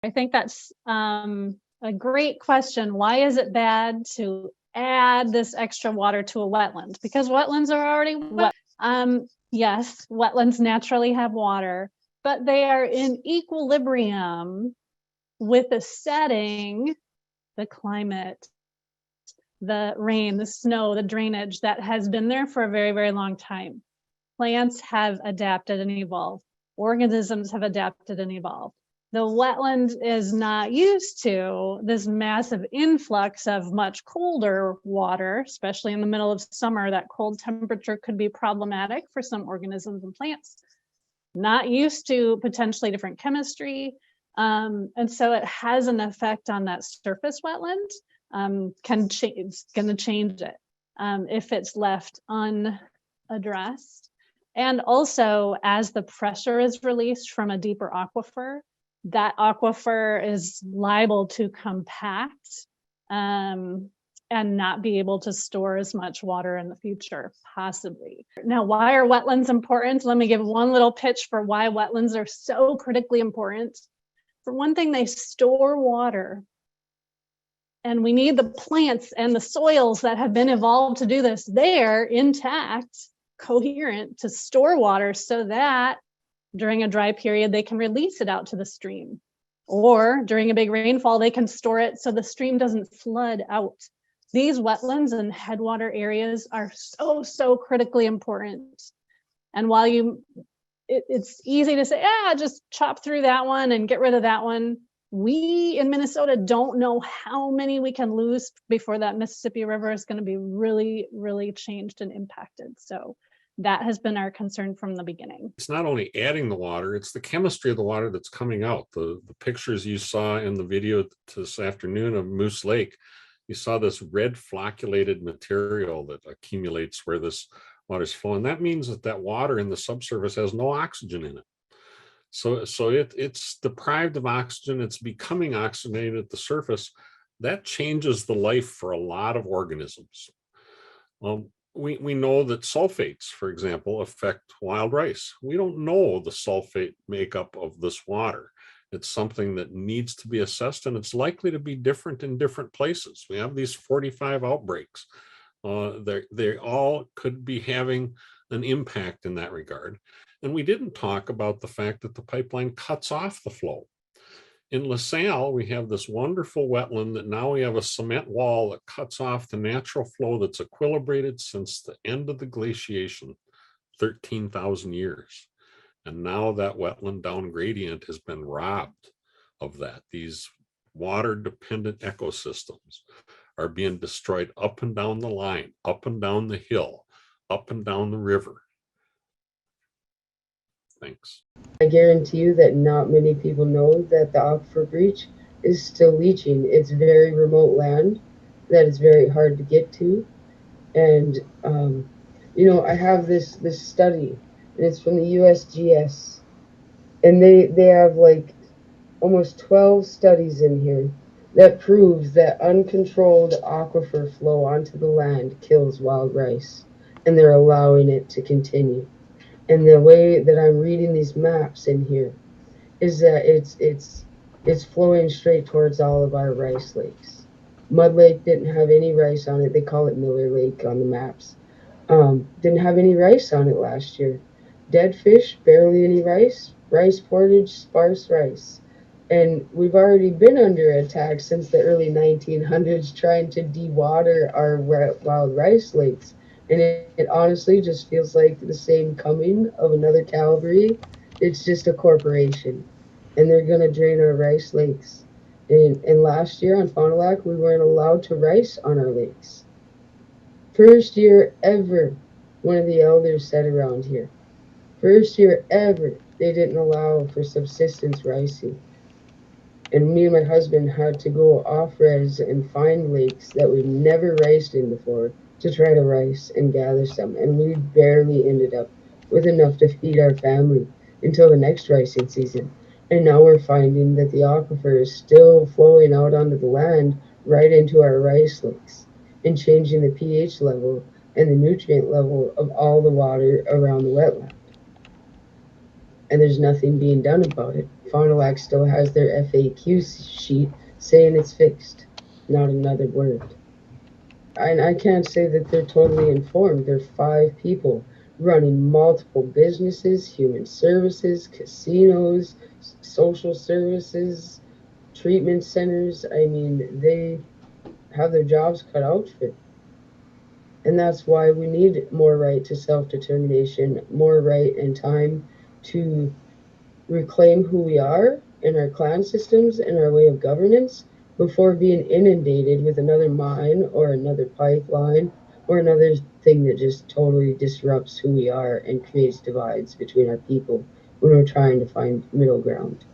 I think that's a great question. Why is it bad to add this extra water to a wetland? Because wetlands are already wet. Yes, wetlands naturally have water, but they are in equilibrium with the setting, the climate, the rain, the snow, the drainage that has been there for a very, very long time. Plants have adapted and evolved. Organisms have adapted and evolved. The wetland is not used to this massive influx of much colder water, especially in the middle of summer. That cold temperature could be problematic for some organisms and plants. Not used to potentially different chemistry. And so it has an effect on that surface wetland. It's going to change it if it's left unaddressed. And also, as the pressure is released from a deeper aquifer, that aquifer is liable to compact and not be able to store as much water in the future, possibly. Now, why are wetlands important? Let me give one little pitch for why wetlands are so critically important. For one thing, they store water. And we need the plants and the soils that have been evolved to do this there, intact, coherent, to store water so that during a dry period, they can release it out to the stream. Or during a big rainfall, they can store it so the stream doesn't flood out. These wetlands and headwater areas are so critically important. And while it's easy to say, just chop through that one and get rid of that one, we in Minnesota don't know how many we can lose before that Mississippi River is going to be really, really changed and impacted. So that has been our concern from the beginning. It's not only adding the water, it's the chemistry of the water that's coming out. The pictures you saw in the video this afternoon of Moose Lake, you saw this red flocculated material that accumulates where this water is flowing. That means that water in the subsurface has no oxygen in it. So it's deprived of oxygen. It's becoming oxygenated at the surface. That changes the life for a lot of organisms. We know that sulfates, for example, affect wild rice. We don't know the sulfate makeup of this water. It's something that needs to be assessed, and it's likely to be different in different places. We have these 45 outbreaks. They all could be having an impact in that regard. And we didn't talk about the fact that the pipeline cuts off the flow. In LaSalle, we have this wonderful wetland that now we have a cement wall that cuts off the natural flow that's equilibrated since the end of the glaciation, 13,000 years. And now that wetland down gradient has been robbed of that. These water-dependent ecosystems are being destroyed up and down the line, up and down the hill, up and down the river. Thanks. I guarantee you that not many people know that the aquifer breach is still leaching. It's very remote land that is very hard to get to. And, I have this study, and it's from the USGS. And they have like almost 12 studies in here that prove that uncontrolled aquifer flow onto the land kills wild rice. And they're allowing it to continue. And the way that I'm reading these maps in here is that it's flowing straight towards all of our rice lakes. Mud Lake didn't have any rice on it. They call it Miller Lake on the maps. Didn't have any rice on it last year. Dead fish, barely any rice. Rice portage, sparse rice. And we've already been under attack since the early 1900s trying to dewater our wild rice lakes. And it honestly just feels like the same coming of another Calvary. It's just a corporation. And they're going to drain our rice lakes. And last year on Fond du Lac, we weren't allowed to rice on our lakes. First year ever, one of the elders said around here. First year ever, they didn't allow for subsistence ricing. And me and my husband had to go off-res and find lakes that we've never riced in before to try to rice and gather some, and we barely ended up with enough to feed our family until the next ricing season. And now we're finding that the aquifer is still flowing out onto the land right into our rice lakes and changing the pH level and the nutrient level of all the water around the wetland. and there's nothing being done about it. Fond du Lac still has their FAQ sheet saying it's fixed, not another word. And I can't say that they're totally informed. They're 5 people running multiple businesses, human services, casinos, social services, treatment centers. I mean, they have their jobs cut out for it. And that's why we need more right to self-determination, more right and time to reclaim who we are and our clan systems and our way of governance before being inundated with another mine or another pipeline or another thing that just totally disrupts who we are and creates divides between our people when we're trying to find middle ground.